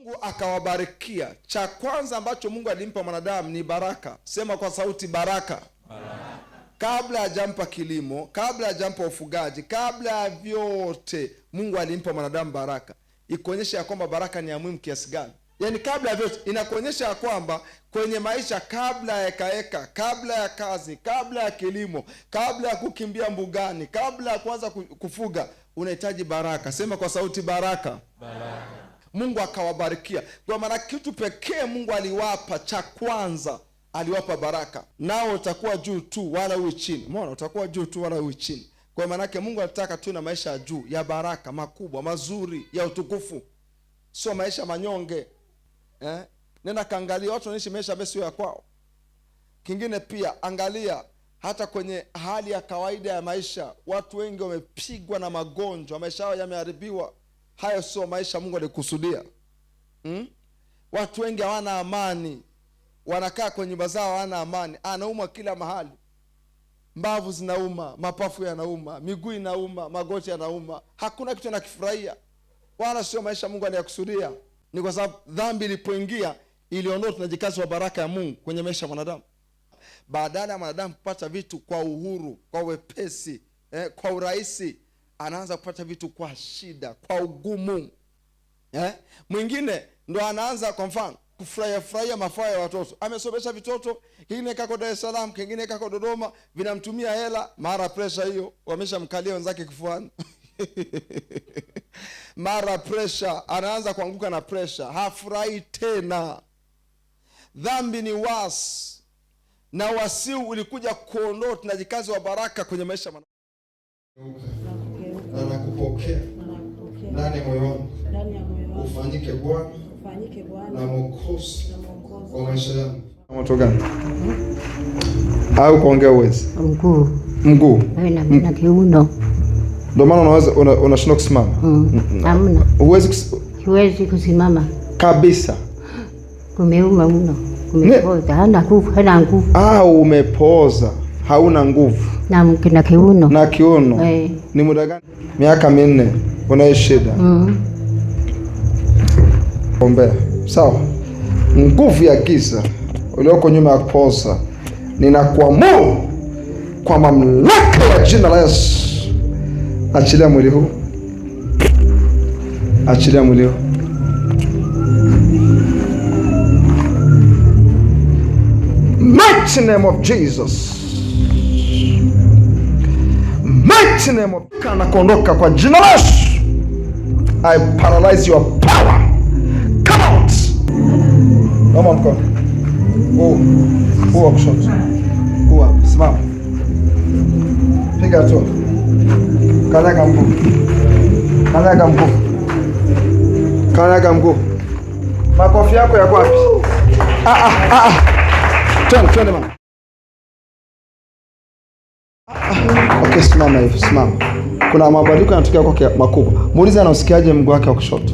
Mungu akawabarikia. Cha kwanza ambacho Mungu alimpa mwanadamu ni baraka. Sema kwa sauti, baraka. Baraka. Kabla hajampa kilimo, kabla hajampa ufugaji, kabla ya vyote Mungu alimpa mwanadamu baraka. Ikuonyesha ya kwamba baraka ni ya muhimu kiasi gani. Yaani kabla ya vyote inakuonyesha ya kwamba kwenye maisha, kabla ya ekaeka, kabla ya kazi, kabla ya kilimo, kabla ya kukimbia mbugani, kabla ya kuanza kufuga, unahitaji baraka. Sema kwa sauti, baraka. Baraka. Mungu akawabarikia. Kwa maana kitu pekee Mungu aliwapa cha kwanza, aliwapa baraka. Nao utakuwa juu tu wala uwe chini. Umeona, utakuwa juu tu wala uwe chini. Kwa maana yake Mungu anataka tu na maisha ya juu, ya baraka, makubwa, mazuri, ya utukufu. Sio maisha manyonge. Nenda kaangalia watu wanaishi maisha basi ya kwao. Kingine pia angalia hata kwenye hali ya kawaida ya maisha, watu wengi wamepigwa na magonjwa, maisha yao yameharibiwa. Hayo sio maisha Mungu alikusudia. Watu wengi hawana amani. Wanakaa kwenye nyumba zao hawana amani. Anaumwa kila mahali. Mbavu zinauma, mapafu yanauma, miguu inauma, magoti yanauma. Hakuna kitu anakifurahia. Wala sio maisha Mungu aliyakusudia. Ni kwa sababu dhambi ilipoingia iliondoa tunajikazi wa baraka ya Mungu kwenye maisha ya mwanadamu. Badala ya mwanadamu kupata vitu kwa uhuru, kwa wepesi, kwa urahisi, anaanza kupata vitu kwa shida, kwa ugumu. Mwingine ndo anaanza kwa mfano kufurahia mafao ya watoto. Amesomesha vitoto, kingine kako Dar es Salaam, kingine kako Dodoma, vinamtumia hela, mara pressure hiyo, wameshamkalia wenzake kifuani. Mara pressure, anaanza kuanguka na pressure, hafurahi tena. Dhambi ni wasi, na wasi ulikuja kuondoa tunajikazi wa baraka kwenye maisha. Na nakupokea ndani moyoni, ufanyike Bwana na Mwokozi wa maisha yangu. Moto gani? Au kuongea uwezi? Mguu. Na kiuno. Ndio maana unaweza unashindwa kusimama. Hamna. Huwezi kusimama kabisa. Umeuma mno. Umepoza, hana nguvu. Umepoza, hauna nguvu. Na kiuno. Na kiuno. Ni muda gani? Miaka 4 unaishi shida. Ombea. Sawa. Nguvu ya giza ulioko nyuma ya kupoza, ninakuamuru kwa mamlaka ya jina la Yesu, achilia mwili huu. Achilia mwili huu. Mighty name of Jesus. Mighty name of kana kuondoka kwa jina la Yesu. I paralyze your power. Come out. Mama mkono. Kushoto. Simama. Piga tu. Kanyaga mguu. Kanyaga mguu. Kanyaga mguu. Makofi yako yako wapi? Twende mama. Okay, simama hivi, simama. Kuna mabadiliko yanatokea kwake makubwa. Muulize anasikiaje mguu wake wa kushoto?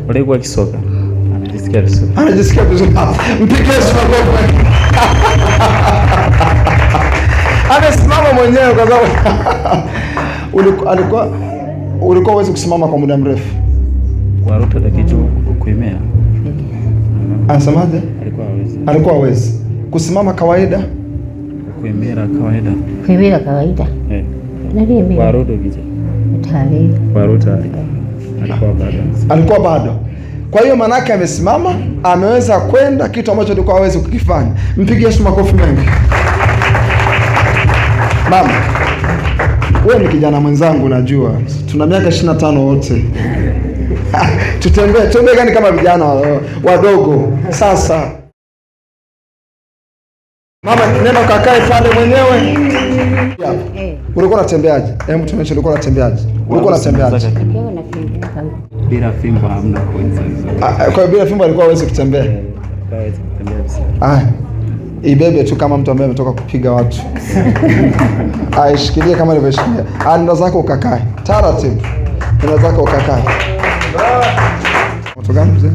Ulikuwa kisoka. Anajisikia vizuri. Mpige makofi. Amesimama mwenyewe kwa sababu ulikuwa huwezi kusimama kwa muda mrefu. Kwa ruta kitu kuimea. Anasemaje? Alikuwa hawezi kusimama kawaida. Kuimea kawaida. Kwa ruta kitu. Kwa ruta. Alikuwa bado. Kwa hiyo manake amesimama, ameweza kwenda kitu ambacho alikuwa hawezi kukifanya. Mpigie Yesu makofi mengi. Mama, wewe ni kijana mwenzangu, najua tuna miaka 25 wote. Tutembee gani kama vijana wadogo. Sasa mama, nenda kakae pale mwenyewe. Ulikuwa unatembeaje? Hebu tuonyeshe ulikuwa unatembeaje. Bila fimbo hamna kuweza. Kwa hiyo bila fimbo alikuwa hawezi kutembea. Hawezi kutembea. Ibebe tu kama mtu ambaye ametoka kupiga watu. Aishikilie kama alivyoshikilia. Nenda zako ukakae. Taratibu. Nenda zako ukakae. Moto gani mzee?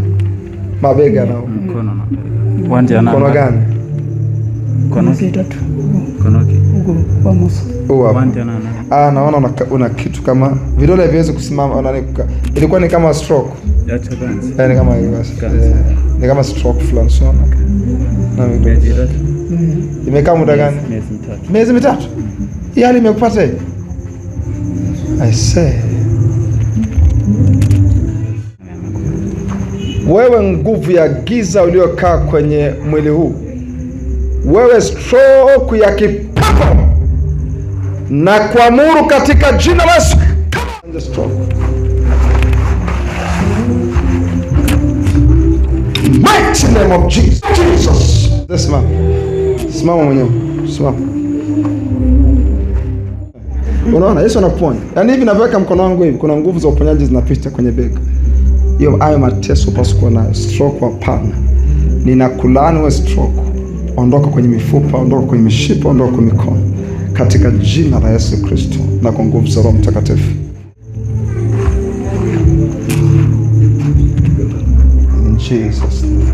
Mabega na mkono na. Uwanja na. Mkono gani? Mkono 3. Mkono. Naona una kitu kama vidole haviwezi kusimama. Ilikuwa ni kama stroke. Ni kama stroke fulani sana. Imekaa muda gani? Miezi mitatu. Hali imekupata hivi? I say. Wewe nguvu ya giza uliokaa kwenye mwili huu, wewe stroke ya kipepo, na kuamuru katika jina la Yesu, mighty name of Jesus. Simama mwenyewe, simama. Unaona Yesu anaponya. Yaani hivi navyoweka mkono wangu hivi, kuna nguvu za uponyaji zinapita kwenye bega. Hayo mateso pasikuwa na stroke hapana. Ninakulaani wewe stroke. Ondoka kwenye mifupa, ondoka kwenye mishipa, ondoka kwenye mikono. Katika jina la Yesu Kristo na kwa nguvu za Roho Mtakatifu. In Jesus name.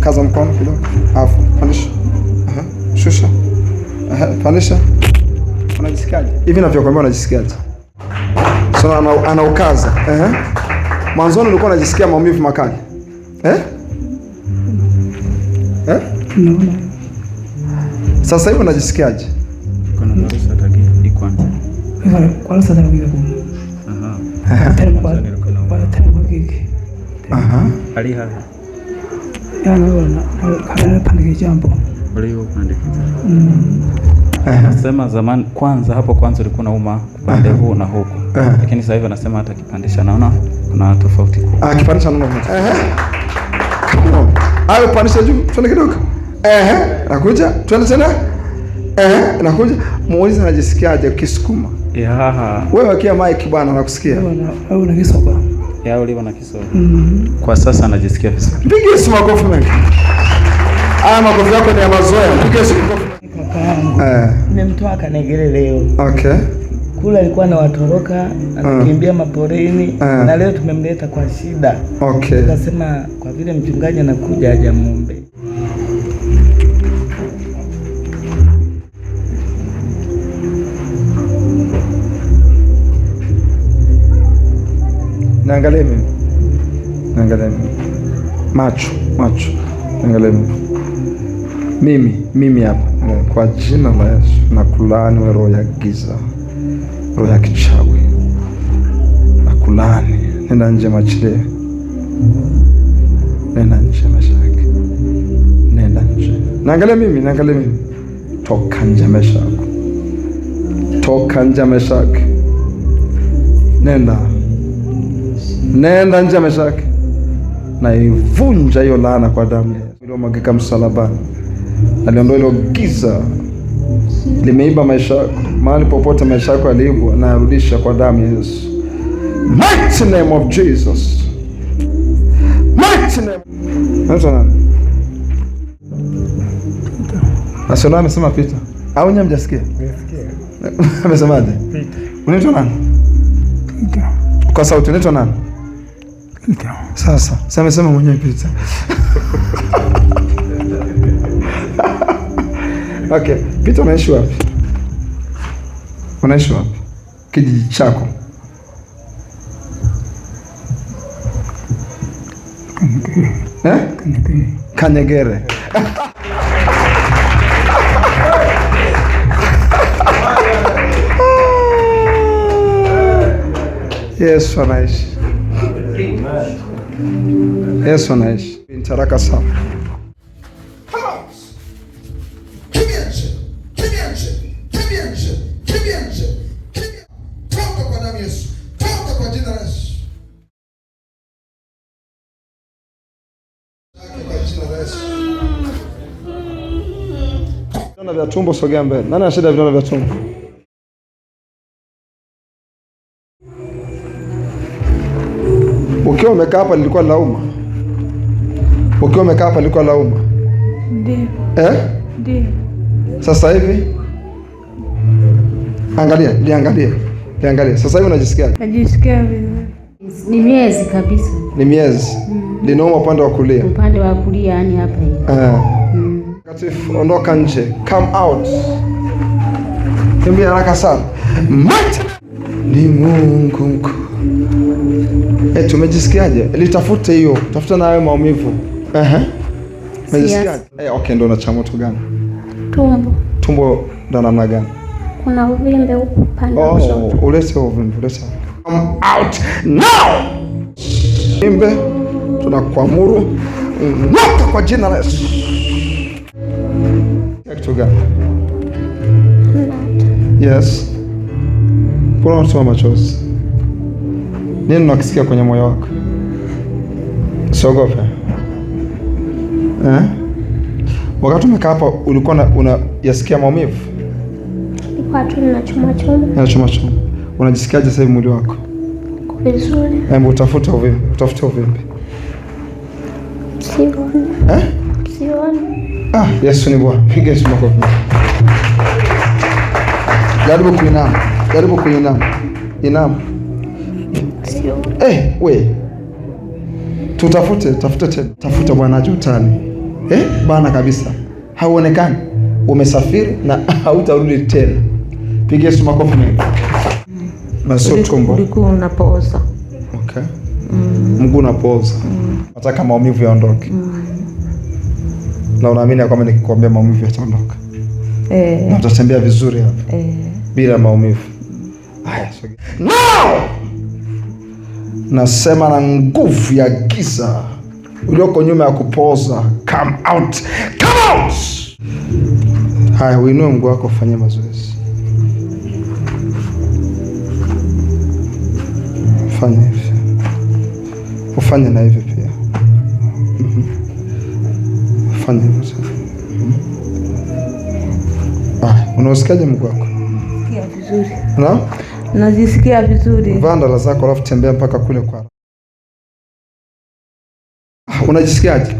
Kaza mkono kidogo. Afu, pandisha. Shusha. Pandisha. Unajisikiaje? Hivi ninavyokuambia unajisikiaje? So anaukaza. Mwanzoni ulikuwa unajisikia maumivu makali. Sasa hivi unajisikiaje? Kuna narusa taki kwanza. Kwa sababu ya Aliha. Kana pandike jambo. Leo pandike. Nasema zamani kwanza hapo kwanza ulikuwa unauma upande huu na huko. Lakini sasa hivi anasema hata kipandisha naona kuna tofauti kubwa. Kipandisha naona. Ayo pandisha juu, twende kidogo. Nakuja, twende tena. Nakuja. Muulize anajisikiaje ukisukuma. Wewe wakia mic bwana nakusikia. Wewe una kisoka. Ulio na kisoka. Kwa sasa anajisikia vizuri. Pigie Yesu makofi mengi. Makofi yako ni ya mazoea. Pigie Yesu makofi. Kaka yangu. Nimemtoa Kanegere leo. Okay. Kula alikuwa na watoroka, anakimbia maporini na leo tumemleta kwa shida. Okay. Tukasema kwa vile mchungaji anakuja aje muombe. Naangalia mimi. Macho. Naangalia mimi hapa. Kwa jina la Yesu nakulaani wewe roho ya giza. Roho ya kichawi. Nakulaani. Nenda nje machilie. Nenda nje mashaki. Nenda nje. Naangalia mimi. Toka nje mashaki. Nenda nje mashaki. Na ivunja hiyo laana kwa damu iliyomwagika msalabani. Aliondoa hilo giza limeiba maisha yako. Mahali popote maisha yako yaliibwa na yarudisha kwa damu ya Yesu. Mighty name of Jesus. Mighty name. Nani? Asante amesema Peter. Au nyinyi mjasikia? Nimesikia. Amesemaje? Peter. Unaitwa nani? Peter. Kwa sauti unaitwa nani? Peter. Sasa amesema mwenyewe Peter. Okay, Peter unaishi wapi? Kijiji chako? Kanegere. Yesu anaishi. Nitaraka sana. Toka kwa damu Yesu. Toka kwa jina la Yesu. Vidonda vya tumbo sogea mbele. Nani ana shida ya vidonda vya tumbo? Ukiwa umekaa hapa lilikuwa lauma. Ndiyo. Ndiyo. Sasa hivi liangalie. Sasa hivi unajisikiaje? Najisikia vizuri. Ni miezi kabisa. Ni miezi. Linauma upande wa kulia. Upande wa kulia, yani hapa hivi. Takatifu, ondoka nje. Come out. Kimbia haraka sana. Ni Mungu mkuu. Tumejisikiaje? Litafute hiyo. Tafuta na hayo maumivu. Umejisikiaje? Okay, ndo na changamoto gani? Tumbo. Tumbo ndo namna gani? Kuna uvimbe huko upande wa kushoto. Ulete uvimbe, ulete. Come out now. Uvimbe tunakuamuru ng'oka kwa jina la Yesu. Kitu gani? Yes. Kuna unatoa machozi. Nini unakisikia kwenye moyo wako? Usiogope. Wakati umekaa hapa ulikuwa unayasikia maumivu? Nilikuwa tu ninachoma choma. Ninachoma choma. Unajisikiaje sasa hivi mwili wako? Vizuri. Hebu utafute uvimbe, utafute uvimbe. Sioni. Sioni. Yesu ni Bwana. Piga Yesu makofi. Jaribu kuinama. Jaribu kuinama. Inama. Sioni. We. Tafuta tena. Tafuta Bwana utani. Bana kabisa. Hauonekani. Umesafiri na hautarudi tena. Piga Yesu makofi mengi. Na sio tumbo. Ulikuwa unapooza. Okay. Mguu unapooza. Nataka maumivu yaondoke. Na unaamini kwamba nikikwambia maumivu yataondoka? Na utatembea vizuri hapa. Bila maumivu. Haya, sogea. Now! Nasema na nguvu ya giza ulioko nyuma ya kupooza, come out. Come out! Haya, uinue mguu wako ufanye mazoezi. Fanya hivi. Ufanye na hivi pia. Fanya hivi. Unasikiaje mguu wako? Sikia vizuri. Najisikia vizuri. Vaa ndala zako alafu tembea mpaka kule kwa. Unajisikiaje?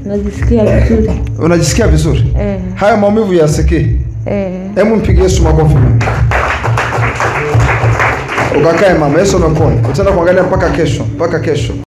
Najisikia vizuri. Unajisikia vizuri? Haya maumivu yasikii? Hebu mpigie Yesu makofi. Ukakae mama, Yesu anakuona. Utaenda kuangalia mpaka kesho, mpaka kesho.